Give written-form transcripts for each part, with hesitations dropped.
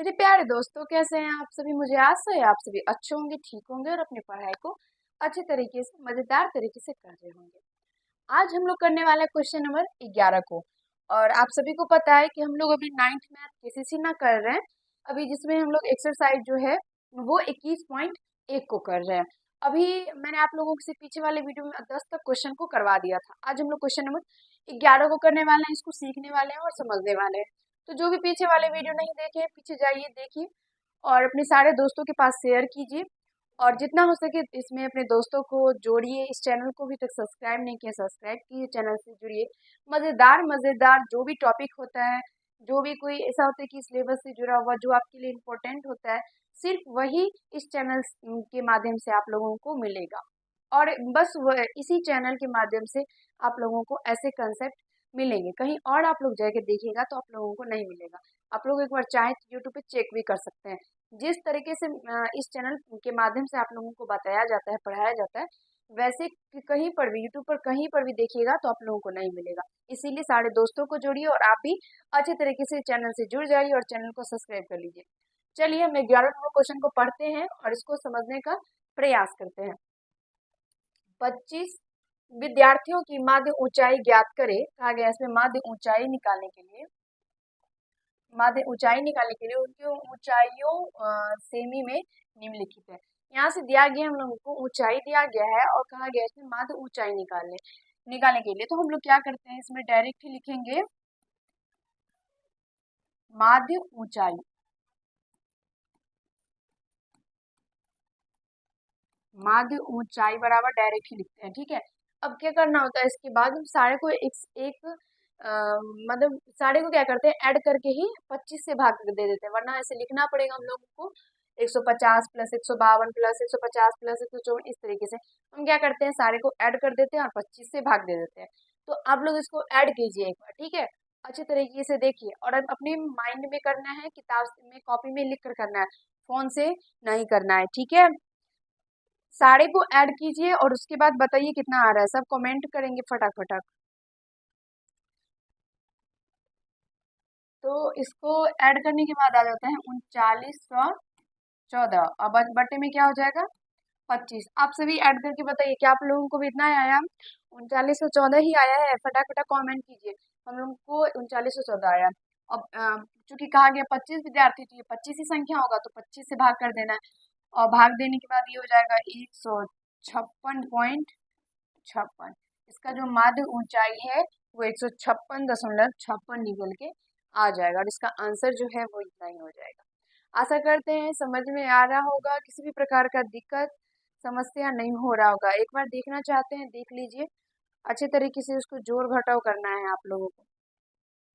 मेरे प्यारे दोस्तों, कैसे हैं आप सभी। मुझे आशा है आप सभी अच्छे होंगे, ठीक होंगे और अपनी पढ़ाई को अच्छे तरीके से मजेदार तरीके से कर रहे होंगे। आज हम लोग करने वाले हैं क्वेश्चन नंबर 11 को। और आप सभी को पता है कि हम लोग अभी 9th मैथ केसीसी ना कर रहे हैं अभी, जिसमें हम लोग एक्सरसाइज जो है वो 21.1 को कर रहे हैं। अभी मैंने आप लोगों से पीछे वाले वीडियो में 10 तक क्वेश्चन को करवा दिया था। आज हम लोग क्वेश्चन नंबर 11 को करने वाले हैं, इसको सीखने वाले हैं और समझने वाले हैं। तो जो भी पीछे वाले वीडियो नहीं देखे, पीछे जाइए, देखिए और अपने सारे दोस्तों के पास शेयर कीजिए। और जितना हो सके इसमें अपने दोस्तों को जोड़िए। इस चैनल को भी तक सब्सक्राइब नहीं किया, सब्सक्राइब कीजिए, चैनल से जुड़िए। मज़ेदार मज़ेदार जो भी टॉपिक होता है, जो भी कोई ऐसा होता है कि सिलेबस से जुड़ा हुआ जो आपके लिए इम्पोर्टेंट होता है, सिर्फ वही इस चैनल के माध्यम से आप लोगों को मिलेगा। और बस इसी चैनल के माध्यम से आप लोगों को ऐसे कंसेप्ट मिलेंगे। कहीं और आप लोग जाके देखिएगा तो आप लोगों को नहीं मिलेगा। आप लोग एक बार चाहे तो यूट्यूब पे चेक भी कर सकते हैं। जिस तरीके से इस चैनल के माध्यम से आप लोगों को बताया जाता है, पढ़ाया जाता है, वैसे कहीं पर भी यूट्यूब पर कहीं पर भी देखिएगा तो आप लोगों को नहीं मिलेगा। इसीलिए सारे दोस्तों को जोड़िए और आप भी अच्छे तरीके से चैनल से जुड़ जाइए और चैनल को सब्सक्राइब कर लीजिए। चलिए हम 11 नंबर क्वेश्चन को पढ़ते हैं और इसको समझने का प्रयास करते हैं। 25 विद्यार्थियों की माध्य ऊंचाई ज्ञात करें कहा गया। इसमें माध्य ऊंचाई निकालने के लिए उनकी ऊंचाइयों सेमी में निम्नलिखित है। यहाँ से दिया गया हम लोगों को ऊंचाई दिया गया है और कहा गया इसमें माध्य ऊंचाई निकालने के लिए। तो हम लोग क्या करते हैं, इसमें डायरेक्ट ही लिखेंगे माध्य ऊंचाई। माध्य ऊंचाई बराबर डायरेक्ट ही लिखते हैं, ठीक है। अब क्या करना होता है, इसके बाद हम सारे को एक मतलब सारे को क्या करते हैं, ऐड करके ही 25 से भाग कर दे देते हैं, वरना ऐसे लिखना पड़ेगा हम लोगों को 150 प्लस 152 प्लस 150 प्लस 154। इस तरीके से हम क्या करते हैं, सारे को ऐड कर देते हैं और 25 से भाग दे देते हैं। तो आप लोग इसको ऐड कीजिए एक बार, ठीक है, अच्छे तरीके से देखिए। और अब अपने माइंड में करना है, किताब में कॉपी में लिख कर करना है, फोन से नहीं करना है, ठीक है। सारे को ऐड कीजिए और उसके बाद बताइए कितना आ रहा है। सब कमेंट करेंगे फटाफट। तो इसको ऐड करने के बाद आ जाता है 3914। अब बटे में क्या हो जाएगा, 25। आप सभी ऐड करके बताइए क्या आप लोगों को भी इतना ही आया, 3914 ही आया है। फटाफट कमेंट कीजिए। हम लोगों को 3914 आया। अब चूंकि कहा गया 25 विद्यार्थी, तो ये 25 ही संख्या होगा, तो 25 से भाग कर देना है। और भाग देने के बाद ये हो जाएगा 156.56। इसका जो माध्य ऊंचाई है वो 156.56 निकल के आ जाएगा और इसका आंसर जो है वो इतना ही हो जाएगा। आशा करते हैं समझ में आ रहा होगा, किसी भी प्रकार का दिक्कत समस्या नहीं हो रहा होगा। एक बार देखना चाहते हैं देख लीजिए, अच्छे तरीके से उसको जोड़ घटाव करना है आप लोगों को।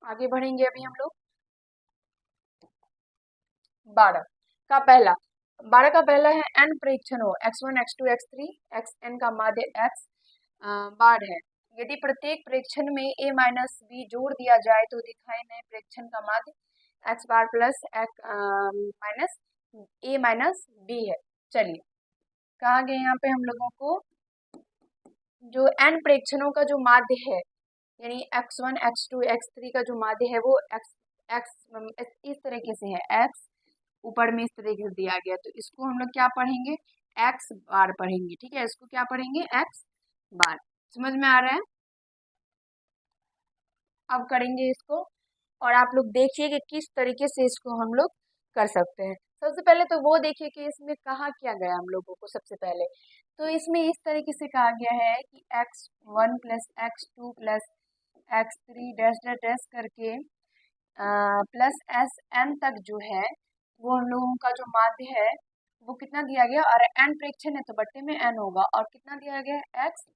आगे बढ़ेंगे अभी हम लोग। 12 का पहला 12 का पहला है एन परीक्षण हो, x1 x2 x3 xn का माध्य x बार है। यदि प्रत्येक प्रेक्षण में a माइनस बी जोड़ दिया जाए तो दिखाए नए प्रेक्षण का माध्य x bar plus x minus a minus b है। चलिए कहा गया यहाँ पे हम लोगों को जो n प्रेक्षणों का जो माध्य है, यानी x1 x2 x3 का जो माध्य है वो x इस तरीके से है, x ऊपर में इस तरीके से दिया गया। तो इसको हम लोग क्या पढ़ेंगे, x बार पढ़ेंगे, ठीक है। इसको क्या पढ़ेंगे, x बार। समझ में आ रहा है। अब करेंगे इसको और आप लोग देखिए कि किस तरीके से इसको हम लोग कर सकते हैं। सबसे पहले तो वो देखिए कि इसमें कहा क्या गया हम लोगों को। सबसे पहले तो इसमें इस तरीके से कहा गया है कि x1 plus x2 plus x3 dash dash dash करके प्लस एस एन तक जो है वो हम लोगों का जो माध्य है वो कितना दिया गया, और एन प्रेक्षण है तो बट्टे में एन होगा, और कितना दिया गया है, एक्स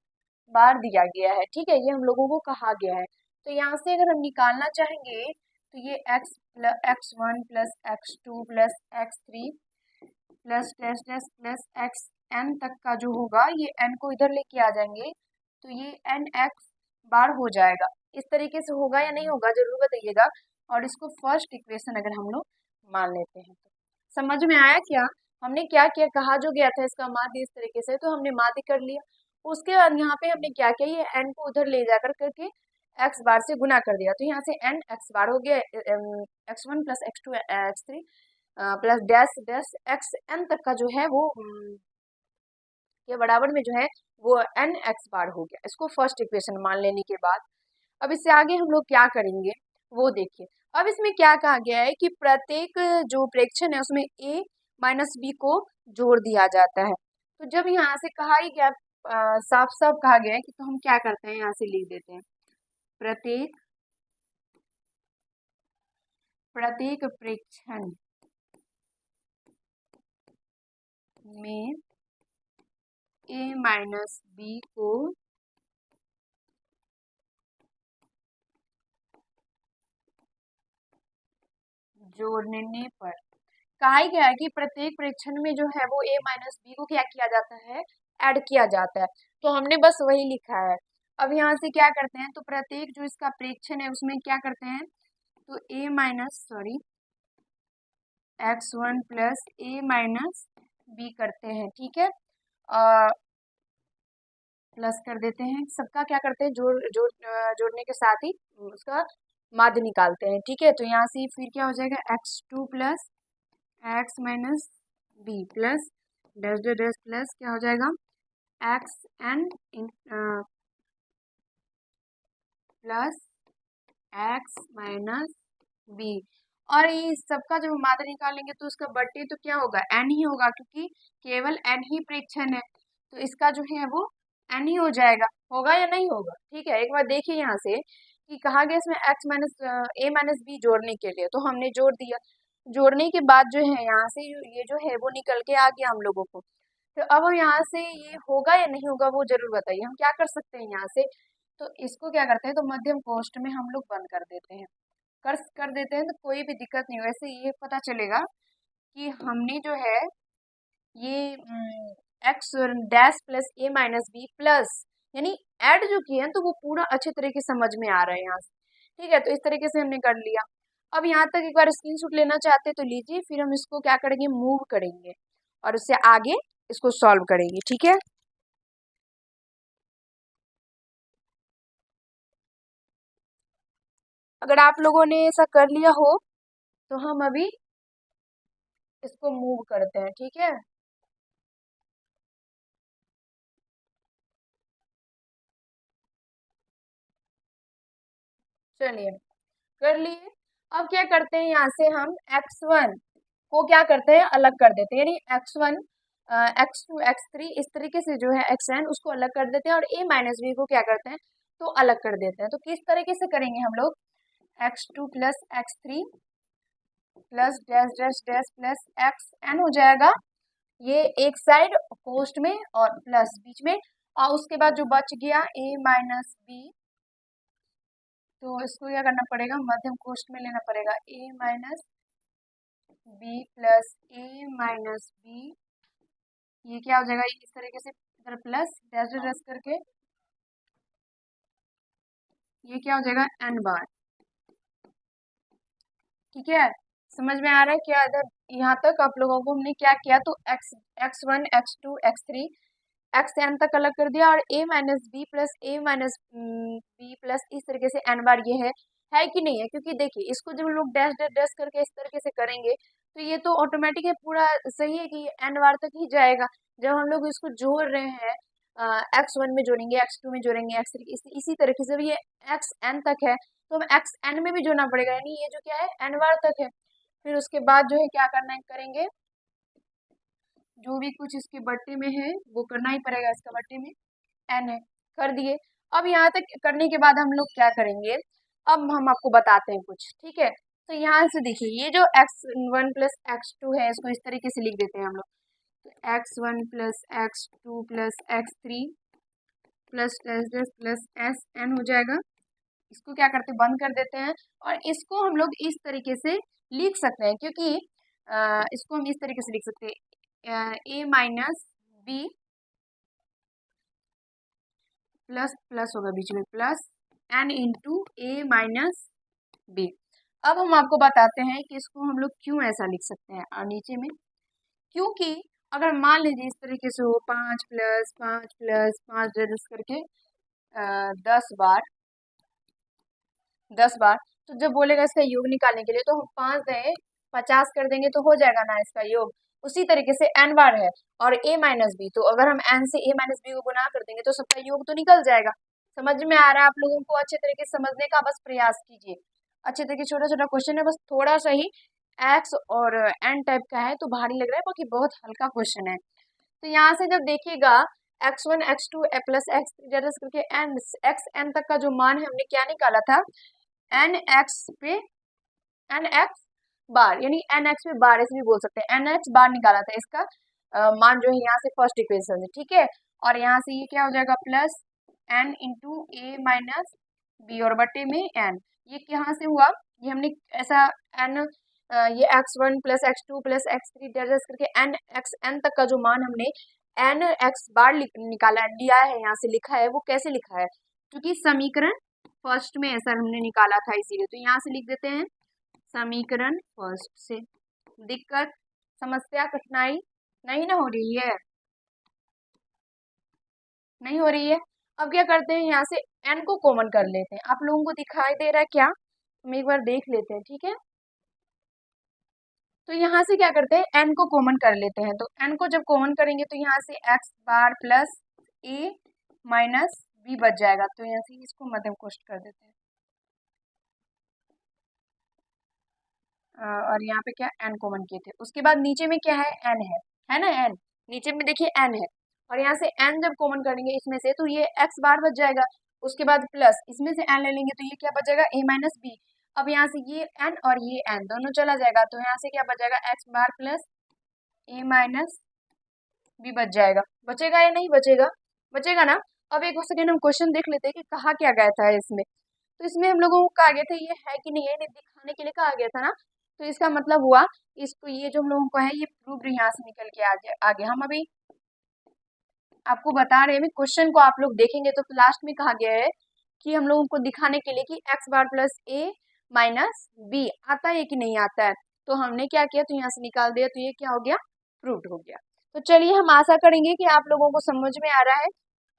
बार दिया गया है, ठीक है। ये हम लोगों को कहा गया है। तो यहाँ से अगर हम निकालना चाहेंगे तो ये x1 plus x2 plus x3 plus dash dash plus x n तक का जो होगा, ये एन को इधर लेके आ जाएंगे तो ये एन एक्स बार हो जाएगा। इस तरीके से होगा या नहीं होगा जरूर बताइएगा। और इसको फर्स्ट इक्वेशन अगर हम लोग मान लेते हैं तो समझ में आया क्या, हमने क्या किया, कहा जो गया था इसका माध्य इस तरीके से, तो हमने माध्य कर लिया। उसके बाद यहाँ पे हमने क्या किया, ये एन को उधर ले जाकर करके एक्स बार से गुना कर दिया। तो यहाँ से एन एक्स बार हो गया, x1 plus x2 x3 plus dash dash x n तक का जो है वो के बराबर में जो है वो एन एक्स बार हो गया। इसको फर्स्ट इक्वेशन मान लेने के बाद अब इससे आगे हम लोग क्या करेंगे वो देखिए। अब इसमें क्या कहा गया है कि प्रत्येक जो प्रेक्षण है उसमें ए माइनस बी को जोड़ दिया जाता है। तो जब यहाँ से कहा ही गया, साफ साफ कहा गया है कि, तो हम क्या करते हैं, यहाँ से लिख देते हैं प्रत्येक प्रत्येक प्रेक्षण में ए माइनस बी को जोड़ने पर कहा ही गया है कि प्रत्येक प्रेक्षण में जो है वो ए माइनस बी को क्या किया जाता है, ऐड किया जाता है। तो हमने बस वही लिखा है। अब यहाँ से क्या करते हैं, तो प्रत्येक जो इसका प्रेक्षण है उसमें क्या करते हैं, तो ए minus x1 plus a minus B करते हैं, ठीक है, प्लस कर देते हैं। सबका क्या करते हैं, जोड़ने के साथ ही उसका माध्य निकालते हैं, ठीक है। तो यहाँ से फिर क्या हो जाएगा, x2 plus x minus b plus dash dash dash plus क्या हो जाएगा, x n plus x minus b. और ये सबका जब मात्रा निकालेंगे तो उसका बट्टे तो क्या होगा, एन ही होगा, क्योंकि केवल एन ही प्रेक्षण है। तो इसका जो है वो एन ही हो जाएगा, होगा या नहीं होगा, ठीक है। एक बार देखिए यहाँ से कि कहा गया इसमें एक्स माइनस ए माइनस बी जोड़ने के लिए, तो हमने जोड़ दिया। जोड़ने के बाद जो है यहाँ से ये जो है वो निकल के आ गया हम लोगों को। तो अब यहाँ से ये होगा या नहीं होगा वो जरूर बताइए। हम क्या कर सकते हैं यहाँ से, तो इसको क्या करते हैं, तो मध्यम कोष्ठ में हम लोग बंद कर देते हैं, कर देते हैं, तो कोई भी दिक्कत नहीं। वैसे ये पता चलेगा कि हमने जो है ये x dash plus a minus b plus यानी ऐड जो किया है तो वो पूरा अच्छे तरीके से समझ में आ रहा है यहाँ से, ठीक है। तो इस तरीके से हमने कर लिया। अब यहाँ तक एक बार स्क्रीनशॉट लेना चाहते हैं तो लीजिए, फिर हम इसको क्या करेंगे, मूव करेंगे और उससे आगे इसको सॉल्व करेंगे, ठीक है। अगर आप लोगों ने ऐसा कर लिया हो तो हम अभी इसको मूव करते हैं, ठीक है। चलिए कर लिए। अब क्या करते हैं, यहाँ से हम x1 को क्या करते हैं, अलग कर देते हैं, यानी x1 x2 x3 इस तरीके से जो है xn उसको अलग कर देते हैं और a माइनस बी को क्या करते हैं, तो अलग कर देते हैं। तो किस तरीके से करेंगे हम लोग, x2 plus x3 plus dash dash dash plus xn हो जाएगा, ये एक साइड कोष्ठ में और प्लस बीच में, और उसके बाद जो बच गया a माइनस बी, तो इसको क्या करना पड़ेगा, मध्यम कोष्ठ में लेना पड़ेगा, a minus b plus a minus b, ये क्या हो जाएगा, इस तरीके से इधर प्लस डैश डैश डैश करके ये क्या हो जाएगा, एन बार, ठीक है। समझ में आ रहा है क्या, इधर यहाँ तक आप लोगों को हमने क्या किया, तो x1 x2 x3 x n तक अलग कर दिया और a minus b plus a minus b plus इस तरीके से एन बार, ये है कि नहीं है, क्योंकि देखिए इसको जब हम लोग डैश डैश डैश करके इस तरीके से करेंगे तो ये तो ऑटोमेटिक है, पूरा सही है कि एन बार तक ही जाएगा। जब हम लोग इसको जोड़ रहे हैं, x1 में जोड़ेंगे, x2 में जोड़ेंगे, x3 इसी तरीके से भी ये एक्स एन तक है तो हमें एक्स एन में भी जोड़ना पड़ेगा, यानी ये जो क्या है एन बार तक है। फिर उसके बाद जो है क्या करना है, करेंगे जो भी कुछ इसके बट्टे में है वो करना ही पड़ेगा, इसका बट्टे में एन है, कर दिए। अब यहाँ तक करने के बाद हम लोग क्या करेंगे, अब हम आपको बताते हैं कुछ, ठीक है। तो यहाँ से देखिए ये जो x1 प्लस x2 है इसको इस तरीके से लिख देते हैं हम लोग, तो x1 plus x2 plus x3 plus plus s n हो जाएगा। इसको क्या करते हैं, बंद कर देते हैं और इसको हम लोग इस तरीके से लिख सकते हैं, क्योंकि इसको हम इस तरीके से लिख सकते हैं, ए माइनस बी प्लस प्लस होगा बीच में प्लस एन इंटू ए माइनस बी। अब हम आपको बताते हैं कि इसको हम लोग क्यों ऐसा लिख सकते हैं, और नीचे में क्योंकि अगर मान लीजिए इस तरीके से हो 5 प्लस 5 करके 10 बार 10 बार, तो जब बोलेगा इसका योग निकालने के लिए तो हम 5 दें 50 कर देंगे तो हो जाएगा ना इसका योग। उसी तरीके से n बार है और a माइनस बी, तो अगर हम n से a माइनस बी को गुना कर देंगे तो सबका योग तो निकल जाएगा। समझ में आ रहा है आप लोगों को? अच्छे तरीके से समझने का बस प्रयास कीजिए। अच्छे तरीके छोटा छोटा क्वेश्चन है, बस थोड़ा सा ही x और n टाइप का है तो भारी लग रहा है, बाकी बहुत हल्का क्वेश्चन है। तो यहाँ से जब देखिएगा x1 x2 प्लस x3 करके n x n तक का जो मान है हमने क्या निकाला था, n x पे n x बार, यानी n x पे बार ऐसे भी बोल सकते हैं, n x बार निकाला था इसका मान जो है यहाँ से फर्स्ट इक्वेशन से, ठीक है। और यहाँ से ये क्या हो जाएगा प्लस n इंटू ए माइनस बी और बटे में n, ये कहाँ से हुआ, ये हमने ऐसा n ये x1 plus x2 plus x3 करके n x n तक का जो मान हमने n x बार निकाला लिया है, यहाँ से लिखा है, वो कैसे लिखा है, क्योंकि समीकरण फर्स्ट में ऐसा हमने निकाला था इसीलिए, तो यहाँ से लिख देते हैं समीकरण फर्स्ट से। दिक्कत समस्या कठिनाई नहीं ना हो रही है, नहीं हो रही है। अब क्या करते हैं, यहाँ से n को कॉमन कर लेते हैं। आप लोगों को दिखाई दे रहा है क्या, हम एक बार देख लेते हैं, ठीक है। तो यहाँ से क्या करते हैं, n को कॉमन कर लेते हैं, तो n को जब कॉमन करेंगे तो यहाँ से x bar plus a minus b बच जाएगा, तो यहाँ से इसको मध्यम कोष्ठ कर देते हैं। और यहाँ पे क्या n कॉमन किए थे, उसके बाद नीचे में क्या है n है ना, n नीचे में देखिए n है, और यहाँ से n जब कॉमन करेंगे इसमें से तो ये x बार बच जाएगा, उसके बाद प्लस इसमें से n ले लेंगे तो ये क्या बच जाएगा a माइनस बी। अब यहाँ से ये n और ये n दोनों चला जाएगा, तो यहाँ से क्या बच जाएगा x bar plus a minus b बच जाएगा। बचेगा या नहीं बचेगा, बचेगा ना। अब एक सेकेंड हम क्वेश्चन देख लेते हैं कि कहा क्या गया था इसमें। तो इसमें हम लोगों को कहा गया था ये है कि नहीं है, दिखाने के लिए कहा गया था ना, तो इसका मतलब हुआ इसको, ये जो हम लोगों को है ये प्रूफ यहाँ से निकल के आगे हम अभी आपको बता रहे हैं। क्वेश्चन को आप लोग देखेंगे तो लास्ट में कहा गया है कि हम लोगों को दिखाने के लिए कि x bar plus a minus b आता है कि नहीं आता है, तो हमने क्या किया, तो यहाँ से निकाल दिया, तो ये क्या हो गया, प्रूव्ड हो गया। तो चलिए हम आशा करेंगे कि आप लोगों को समझ में आ रहा है।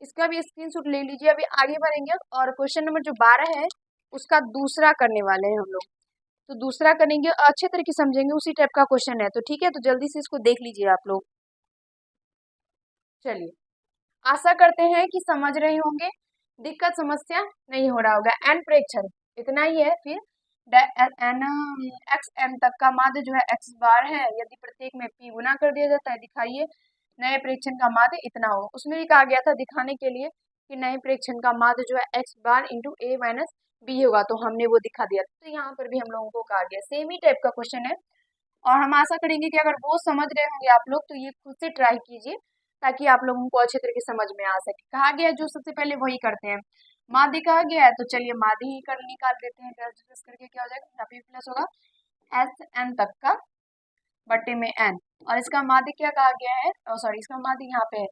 इसका भी स्क्रीनशॉट ले लीजिए। अभी आगे बढ़ेंगे और क्वेश्चन नंबर जो 12 है उसका दूसरा करने वाले हैं हम लोग, तो दूसरा करेंगे अच्छे तरीके से समझेंगे, उसी टाइप का क्वेश्चन है, तो ठीक है, तो जल्दी से इसको देख लीजिए आप लोग। चलिए आशा करते हैं कि समझ रहे होंगे, दिक्कत समस्या नहीं हो रहा होगा। एन प्रेक्षण इतना ही है, फिर एन एक्स एन तक का माध्य जो है एक्स बार है, यदि प्रत्येक में पी गुना कर दिया जाता है, दिखाइए नए प्रेक्षण का माध्य इतना हो। उसमें भी कहा गया था दिखाने के लिए कि नए प्रेक्षण का माध्य जो है एक्स बार इंटू ए माइनस बी होगा, तो हमने वो दिखा दिया। तो यहाँ पर भी हम लोगों को कहा गया सेम ही टाइप का क्वेश्चन है, और हम आशा करेंगे कि अगर वो समझ रहे होंगे आप लोग तो ये खुद से ट्राई कीजिए, ताकि आप लोगों को अच्छे तरीके से समझ में आ सके। कहा गया जो सबसे पहले वही करते हैं, माध्य कहा गया है तो चलिए माध्य ही कर निकाल देते हैं, प्लस करके क्या हो जाएगा, यहाँ पे प्लस होगा एस एन तक का बट्टे में एन, और इसका माध्य क्या कहा गया है, सॉरी इसका माध्य यहाँ पे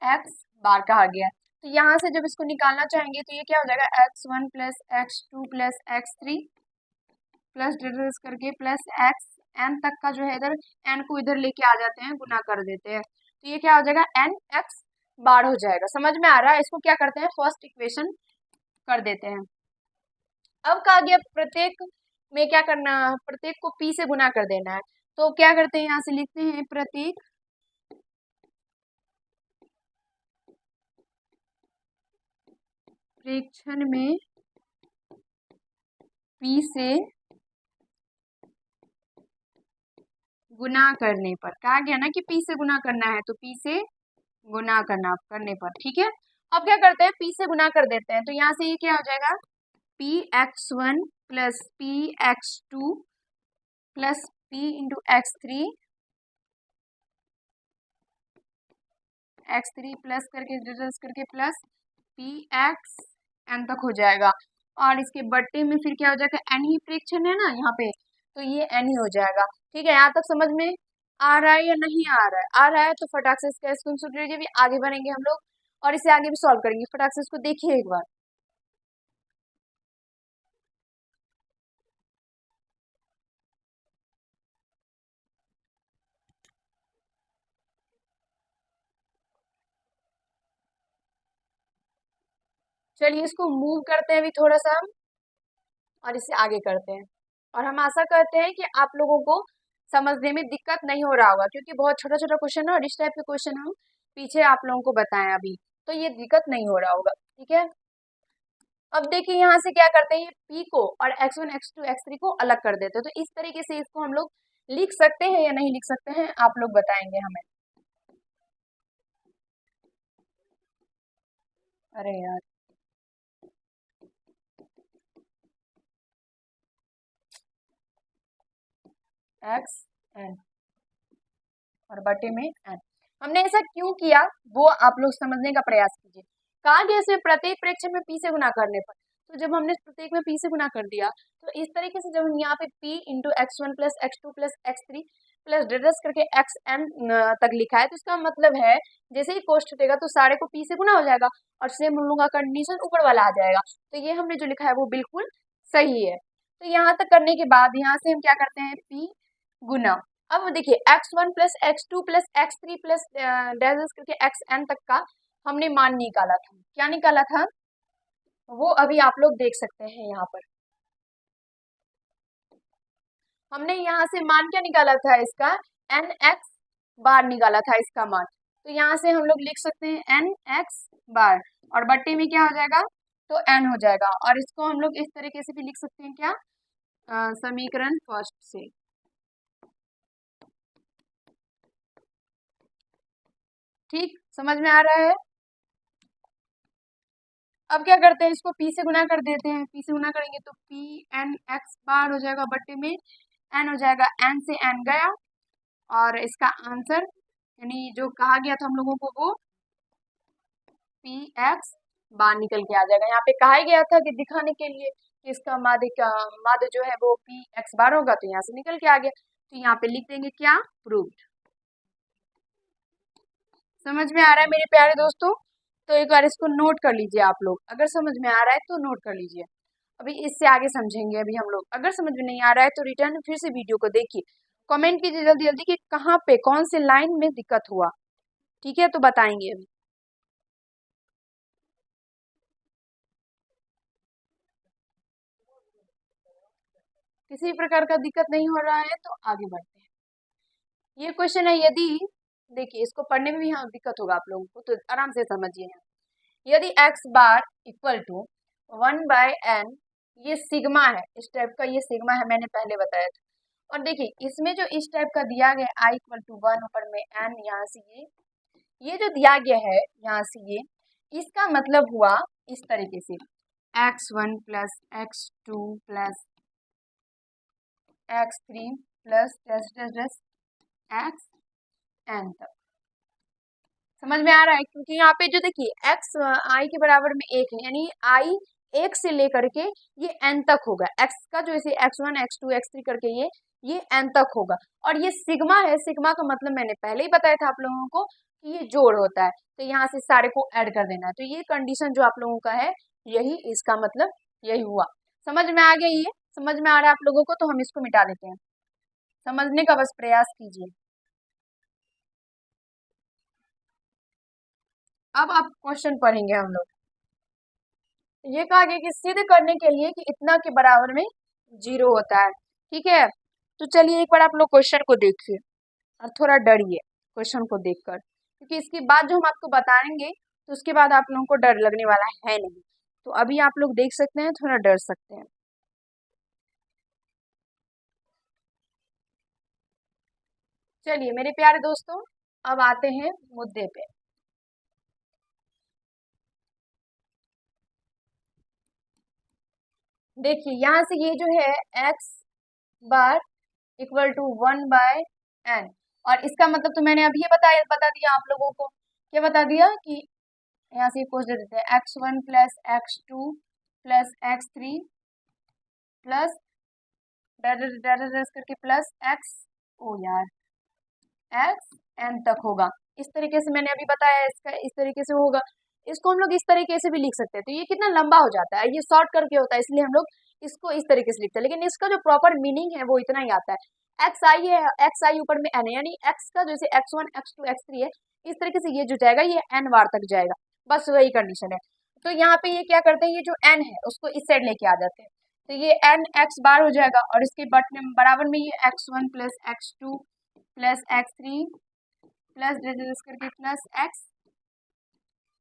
एक्स बार कहा गया है। तो यहाँ से जब इसको निकालना चाहेंगे तो ये क्या हो जाएगा x1 plus x2 plus x3 plus details करके प्लस एक्स एन तक का जो है इधर एन को इधर लेके आ जाते हैं, गुना कर देते हैं, तो ये क्या हो जाएगा एन एक्स बार हो जाएगा। समझ में आ रहा है? इसको क्या करते हैं, फर्स्ट इक्वेशन कर देते हैं। अब कहा गया प्रत्येक में क्या करना, प्रत्येक को पी से गुना कर देना है, तो क्या करते हैं, यहाँ से लिखते हैं प्रत्येक प्रेक्षण में पी से गुना करने पर, कहा गया ना कि पी से गुना करना है, तो पी से गुना करने पर, ठीक है। अब क्या करते हैं, पी से गुना कर देते हैं, तो यहाँ से ये क्या हो जाएगा P x one plus P x two plus P into x three plus करके डिटेल्स करके प्लस पी एक्स एन तक हो जाएगा, और इसके बट्टे में फिर क्या हो जाएगा एन ही प्रेक्षण है ना यहाँ पे, तो ये एन ही हो जाएगा। ठीक है, यहाँ तक समझ में आ रहा है या नहीं आ रहा है? आ रहा है तो फटाक से इसका स्क्रीनशॉट लीजिए। भी आगे बढ़ेंगे हम लोग और इसे आगे भी सॉल्व करेंगे, फटाक से इसको देखिए एक बार। चलिए इसको मूव करते हैं अभी थोड़ा सा हम, और इसे आगे करते हैं। और हम आशा करते हैं कि आप लोगों को समझने में दिक्कत नहीं हो रहा होगा, क्योंकि बहुत छोटा छोटा क्वेश्चन है और इस टाइप के क्वेश्चन हम पीछे आप लोगों को बताएं अभी, तो ये दिक्कत नहीं हो रहा होगा। ठीक है, अब देखिए यहाँ से क्या करते हैं, ये पी को और x1 x2 x3 को अलग कर देते हैं, तो इस तरीके से इसको हम लोग लिख सकते हैं या नहीं लिख सकते हैं, आप लोग बताएंगे हमें। अरे यार, एक्स एन और बटे में एन, हमने ऐसा क्यों किया वो आप लोग समझने का प्रयास कीजिए। कहा गया इसमें प्रत्येक प्रेक्षक में पी से गुना करने पर, तो जब हमने प्रत्येक में पी से गुना कर दिया, तो इस तरीके से जब हम यहाँ पे p into x1 plus x2 plus x3 plus DDoS करके xn तक लिखा है, तो इसका मतलब है जैसे ही कोष्ठ हटेगा तो सारे को p से गुना हो जाएगा और सेम हम लोग का कंडीशन ऊपर वाला आ जाएगा। तो ये हमने जो लिखा है वो बिल्कुल सही है। तो यहाँ तक करने के बाद यहाँ से हम क्या करते हैं, p गुना, अब देखिए x1 plus x2 plus x3 plus dash करके xn तक का हमने मान निकाला था। क्या निकाला था वो अभी आप लोग देख सकते हैं यहाँ पर। हमने यहाँ से मान क्या निकाला था इसका, एन एक्स बार निकाला था इसका मान, तो यहाँ से हम लोग लिख सकते हैं एन एक्स बार और बट्टे में क्या हो जाएगा, तो एन हो जाएगा। और इसको हम लोग इस तरीके से भी लिख सकते हैं, क्या समीकरण फर्स्ट से। ठीक, समझ में आ रहा है। अब क्या करते हैं, इसको p से गुना कर देते हैं, p से गुना करेंगे तो p n x बार हो जाएगा, बट्टे में n हो जाएगा, n से n गया और इसका आंसर यानी जो कहा गया था हम लोगों को वो p x बार निकल के आ जाएगा। यहाँ पे कहा ही गया था कि दिखाने के लिए कि इसका माध्य जो है वो p x बार होगा, तो यहाँ से निकल के आ गया, तो यहाँ पे लिख देंगे क्या, प्रूव्ड। समझ में आ रहा है मेरे प्यारे दोस्तों, तो एक बार इसको नोट कर लीजिए आप लोग, अगर समझ में आ रहा है तो नोट कर लीजिए। अभी इससे आगे समझेंगे अभी हम लोग, अगर समझ में नहीं आ रहा है तो रिटर्न फिर से वीडियो को देखिए, कमेंट कीजिए जल्दी जल्दी कि कहाँ पे कौन से लाइन में दिक्कत हुआ। ठीक है, तो बताएंगे अभी। किसी प्रकार का दिक्कत नहीं हो रहा है तो आगे बढ़ते हैं। ये क्वेश्चन है, यदि देखिए इसको पढ़ने में भी हाँ दिक्कत होगा आप लोगों को, तो आराम से समझिए। यदि x bar equal to 1/n, ये सिग्मा है, इस टाइप का ये सिग्मा है, मैंने पहले बताया था। और देखिए इसमें जो इस टाइप का दिया गया i इक्वल टू 1 ऊपर में n, यहाँ से ये जो दिया गया है यहाँ से ये, इसका मतलब हुआ इस तरीके से x1 plus x2 plus x3 plus xn तक। समझ में आ रहा है, क्योंकि यहाँ पे जो देखिए x i के बराबर में 1 है, यानी i 1 से लेकर के ये n तक होगा, x का जो इसे x1 x2 x3 करके ये n तक होगा। और ये सिग्मा है, सिग्मा का मतलब मैंने पहले ही बताया था आप लोगों को कि ये जोड़ होता है, तो यहाँ से सारे को ऐड कर देना है। तो ये कंडीशन जो आप लोगों का है, यही इसका मतलब यही हुआ। समझ में आ गया, ये समझ में आ रहा है आप लोगों को, तो हम इसको मिटा देते हैं, समझने का बस प्रयास कीजिए। अब आप क्वेश्चन पढ़ेंगे हम लोग। ये कहा गया कि सिद्ध करने के लिए कि इतना के बराबर में 0 होता है। ठीक है, तो चलिए एक बार आप लोग क्वेश्चन को देखिए और थोड़ा डरिए क्वेश्चन को देखकर, क्योंकि इसके बाद जो हम आपको बताएंगे तो उसके बाद आप लोगों को डर लगने वाला है नहीं। तो अभी आप लोग देख सकते हैं, थोड़ा डर सकते हैं। चलिए मेरे प्यारे दोस्तों, अब आते हैं मुद्दे पे। देखिए यहाँ से ये जो है x bar equal to 1/n, और इसका मतलब तो मैंने अभी ये बता दिया आप लोगों को। क्या बता दिया कि यहाँ से कोस दे देते हैं x1 plus x2 plus x3 plus करके प्लस x, ओ यार, xn तक होगा। इस तरीके से मैंने अभी बताया, इसका इस तरीके से होगा। इसको हम लोग इस तरीके से भी लिख सकते हैं, तो ये कितना लंबा हो जाता है, ये शॉर्ट करके होता है, इसलिए हम लोग इसको इस तरीके से लिखते हैं, लेकिन इसका जो प्रॉपर मीनिंग है वो इतना ही आता है। एक्स आई है, एक्स आई ऊपर में एन है, यानी एक्स का जैसे x1 x2 x3 है, इस तरीके से ये जो जाएगा ये n बार तक जाएगा, बस वही कंडीशन है। तो यहाँ पे ये क्या करते हैं, ये जो n है उसको इस साइड लेके आ जाते हैं, तो ये एन एक्स बार हो जाएगा और इसके बराबर में ये x1 plus x2 plus x3 plus करके प्लस x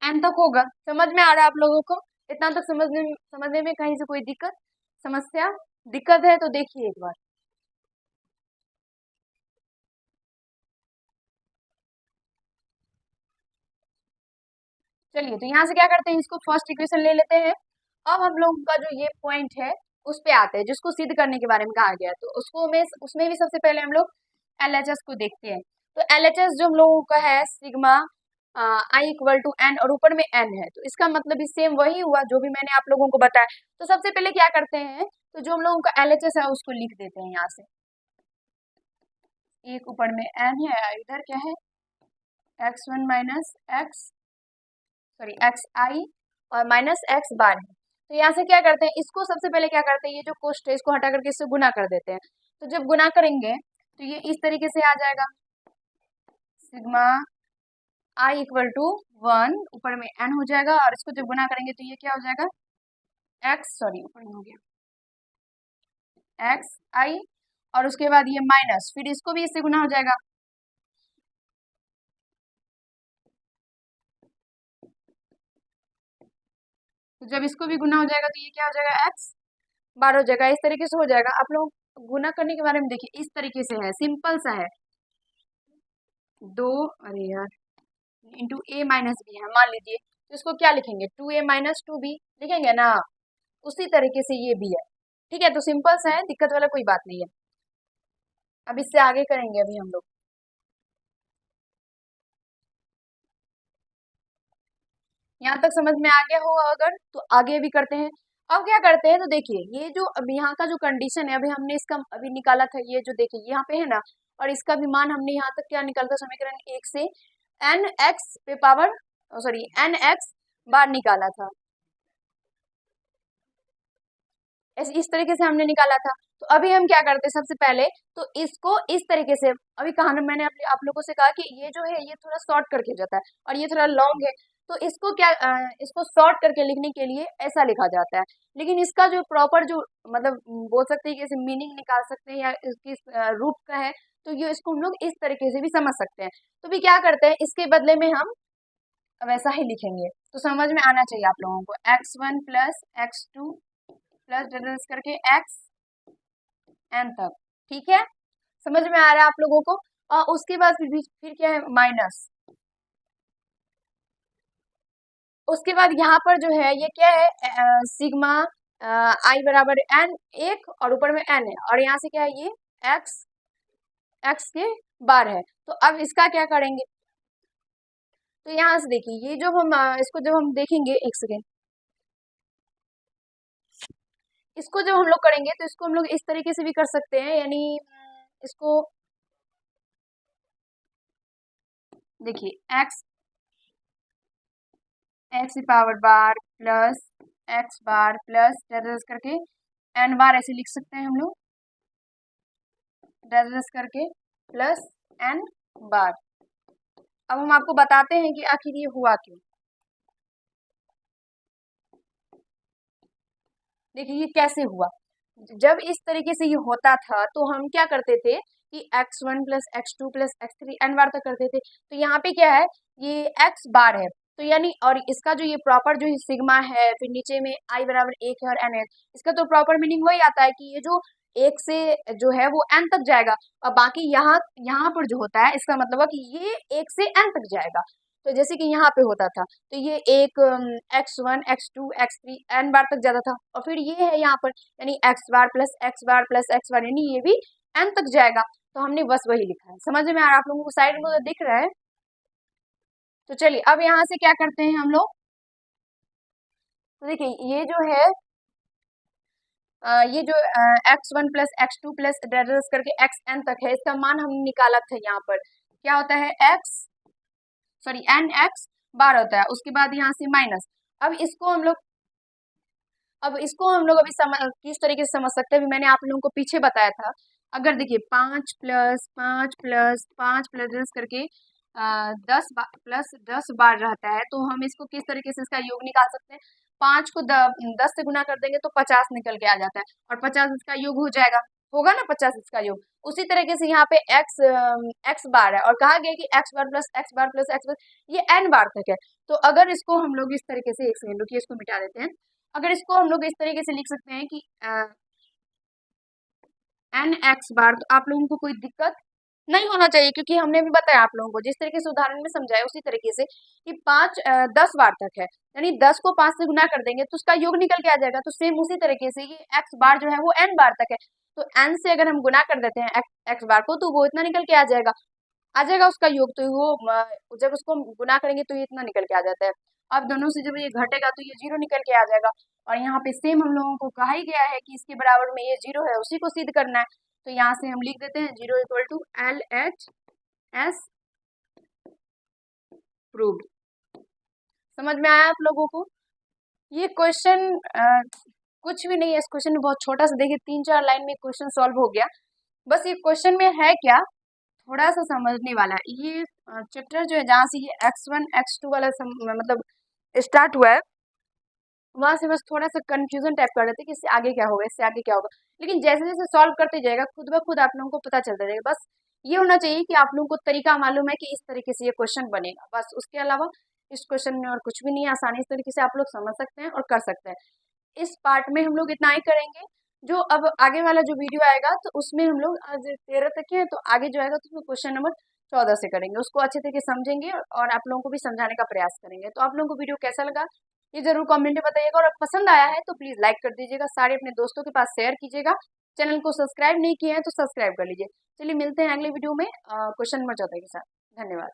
एन तक होगा। समझ में आ रहा है आप लोगों को? इतना तक समझने में कहीं से कोई दिक्कत है तो देखिए एक बार। चलिए, तो यहाँ से क्या करते हैं, इसको फर्स्ट इक्वेशन ले लेते हैं। अब हम लोग का जो ये पॉइंट है उस पे आते हैं जिसको सिद्ध करने के बारे में कहा गया है। तो उसमें भी सबसे पहले हम लोग LHS को देखते हैं। तो LHS जो हम लोगों का है sigma i equal to n और ऊपर में एन है, तो इसका मतलब भी सेम वही हुआ जो भी मैंने आप लोगों को बताया। तो सबसे पहले क्या करते हैं, तो जो हम लोगों का LHS है उसको लिख देते हैं यहाँ से। एक ऊपर में एन है, इधर क्या है x1 माइनस एक्स आई और माइनस एक्स बार है। तो यहाँ से क्या करते हैं, इसको सबसे पहले क्या करते हैं, ये जो कोष्ठ है इसको हटा करके इससे गुना कर देते हैं। तो जब गुना करेंगे तो ये इस तरीके से आ जाएगा, सिग्मा आई इक्वल टू 1 ऊपर में एन हो जाएगा और इसको जब गुना करेंगे तो ये क्या हो जाएगा ऊपर में हो गया एक्स आई और उसके बाद ये माइनस, फिर इसको भी इससे गुना हो जाएगा। तो जब इसको भी गुना हो जाएगा तो ये क्या हो जाएगा एक्स बार हो जाएगा। इस तरीके से हो जाएगा। आप लोग गुना करने के बारे में देखिए, इस तरीके से है, सिंपल सा है। दो, अरे यार, इंटू ए माइनस बी है मान लीजिए, तो इसको क्या लिखेंगे 2a माइनस 2b लिखेंगे ना। उसी तरीके से ये भी है, ठीक है। तो सिंपल सा है, दिक्कत वाला कोई बात नहीं है। अब इससे आगे करेंगे अभी हम लोग। यहाँ तक समझ में आ गया हो अगर तो आगे भी करते हैं। अब क्या करते हैं, तो देखिए ये जो अभी यहाँ का जो कंडीशन है, अभी हमने इसका अभी निकाला था, ये जो देखिए यहाँ पे है ना, और इसका भी मान हमने यहाँ तक क्या निकाला था, समीकरण 1 से एन एक्स पे पावर एन एक्स बार निकाला था। इस तरीके से हमने निकाला था। तो अभी हम क्या करते हैं, सबसे पहले तो इसको इस तरीके से, अभी कहा ना मैंने आप लोगों से कहा कि ये जो है ये थोड़ा शॉर्ट करके हो जाता है और ये थोड़ा लॉन्ग है, तो इसको क्या इसको शॉर्ट करके लिखने के लिए ऐसा लिखा जाता है। लेकिन इसका जो प्रॉपर जो मतलब बोल सकते हैं कि इसे मीनिंग निकाल सकते हैं या इसकी रूट का है, तो ये इसको हम लोग इस तरीके से भी समझ सकते हैं। तो भी क्या करते हैं, इसके बदले में हम वैसा ही लिखेंगे। तो समझ में आना चाहिए आप लोगों को, x1 plus x2 plus difference करके एक्स एन तक, ठीक है। समझ में आ रहा है आप लोगों को? और उसके बाद फिर क्या है माइनस, उसके बाद यहाँ पर जो है ये क्या है सिग्मा आई बराबर एन एक और ऊपर में एन है और यहाँ से क्या है ये एक्स एक्स के बार है। तो अब इसका क्या करेंगे, तो यहाँ से देखिए ये जो हम इसको जब हम देखेंगे, एक सेकेंड, इसको जब हम लोग करेंगे तो इसको हम लोग इस तरीके से भी कर सकते हैं, यानी इसको देखिए एक्स पावर बार प्लस एक्स बार प्लस डेरिवेटिव करके एन बार ऐसे लिख सकते हैं हम लोग, डेरिवेटिव करके प्लस एन बार। अब हम आपको बताते हैं कि आखिर ये हुआ क्यों। देखिए ये कैसे हुआ, जब इस तरीके से ये होता था तो हम क्या करते थे कि x1 plus x2 plus x3 N बार तक करते थे। तो यहाँ पे क्या है, ये x बार है, तो यानी और इसका जो ये प्रॉपर जो सिग्मा है, फिर नीचे में i बराबर 1 है और n है, इसका तो प्रॉपर मीनिंग वही आता है कि ये जो एक से जो है वो n तक जाएगा और बाकी यहाँ यहाँ पर जो होता है इसका मतलब है कि ये 1 से n तक जाएगा। तो जैसे कि यहाँ पे होता था तो ये एक x1 x2 x3 n बार तक जाता था और फिर ये है यहाँ पर यानी x बार प्लस x बार यानी ये भी n तक जाएगा। तो हमने बस वही लिखा है। समझ में आ रहा है आप लोगों को? साइड में तो दिख रहा है। तो चलिए अब यहाँ से क्या करते हैं हम लोग, तो देखिए ये जो है ये जो x1 plus x2 plus derivative करके xn तक है, इसका मान हमने निकाला था। यहाँ पर क्या होता है एन एक्स बार होता है, उसके बाद यहाँ से माइनस। अब इसको हम लोग अभी किस तरीके से समझ सकते हैं, अभी मैंने आप लोगों को पीछे बताया था। अगर देखिए 5 प्लस 5 प्लस 5 प्लस करके 10 प्लस 10 बार रहता है, तो हम इसको किस तरीके से इसका योग निकाल सकते हैं। 5 को 10 से गुना कर देंगे तो 50 निकल के आ जाता है, और 50 इसका योग हो जाएगा, होगा ना 50 इसका योग। उसी तरीके से यहाँ पे एक्स बार है और कहा गया कि एक्स बार प्लस एक्स बार प्लस एक्स बार, ये एन बार तक है। तो अगर इसको हम लोग इस तरीके से, एक सेकंड रुकिए इसको मिटा देते हैं, अगर इसको हम लोग इस तरीके से लिख सकते हैं कि एन एक्स बार, तो आप लोगों को कोई दिक्कत नहीं होना चाहिए, क्योंकि हमने भी बताया आप लोगों को जिस तरीके से उदाहरण में समझाया उसी तरीके से कि 10 बार तक है, यानी 10 को 5 से गुना कर देंगे तो उसका योग निकल के आ जाएगा। तो सेम उसी तरीके से ये एक्स बार जो है वो एन बार तक है, तो एन से अगर हम गुना कर देते हैं एक्स बार को तो वो इतना निकल के आ जाएगा उसका योग। तो वो जब उसको हम गुना करेंगे तो ये इतना निकल के आ जाता है। अब दोनों से जब ये घटेगा तो ये 0 निकल के आ जाएगा, और यहाँ पे सेम हम लोगों को कहा ही गया है कि इसके बराबर में ये 0 है, उसी को सिद्ध करना है। तो यहाँ से हम लिख देते हैं 0 इक्वल टू LHS प्रूव्ड। समझ में आया आप लोगों को? ये क्वेश्चन कुछ भी नहीं है, इस क्वेश्चन में बहुत छोटा सा, देखिए 3-4 लाइन में क्वेश्चन सॉल्व हो गया। बस ये क्वेश्चन में है क्या, थोड़ा सा समझने वाला है। ये चैप्टर जो है जहाँ से ये x1 x2 वाला मतलब स्टार्ट हुआ है, वहां से बस थोड़ा सा कंफ्यूजन टाइप कर देते कि इससे आगे क्या होगा, इससे आगे क्या होगा, लेकिन जैसे जैसे सॉल्व करते जाएगा खुद ब खुद आप लोगों को पता चलता जाएगा। बस ये होना चाहिए कि आप लोगों को तरीका मालूम है कि इस तरीके से ये क्वेश्चन बनेगा, बस उसके अलावा इस क्वेश्चन में और कुछ भी नहीं है। आसानी इस तरीके से आप लोग समझ सकते हैं और कर सकते हैं। इस पार्ट में हम लोग इतना ही करेंगे। जो अब आगे वाला जो वीडियो आएगा तो उसमें हम लोग आज 13 तक है, तो आगे जो आएगा तो उसमें क्वेश्चन नंबर 14 से करेंगे, उसको अच्छे तरीके से समझेंगे और आप लोगों को भी समझाने का प्रयास करेंगे। तो आप लोगों को वीडियो कैसा लगा ये जरूर कमेंट में बताइएगा, और पसंद आया है तो प्लीज लाइक कर दीजिएगा, सारे अपने दोस्तों के पास शेयर कीजिएगा। चैनल को सब्सक्राइब नहीं किए हैं तो सब्सक्राइब कर लीजिए। चलिए मिलते हैं अगले वीडियो में क्वेश्चन नंबर 14 के साथ। धन्यवाद।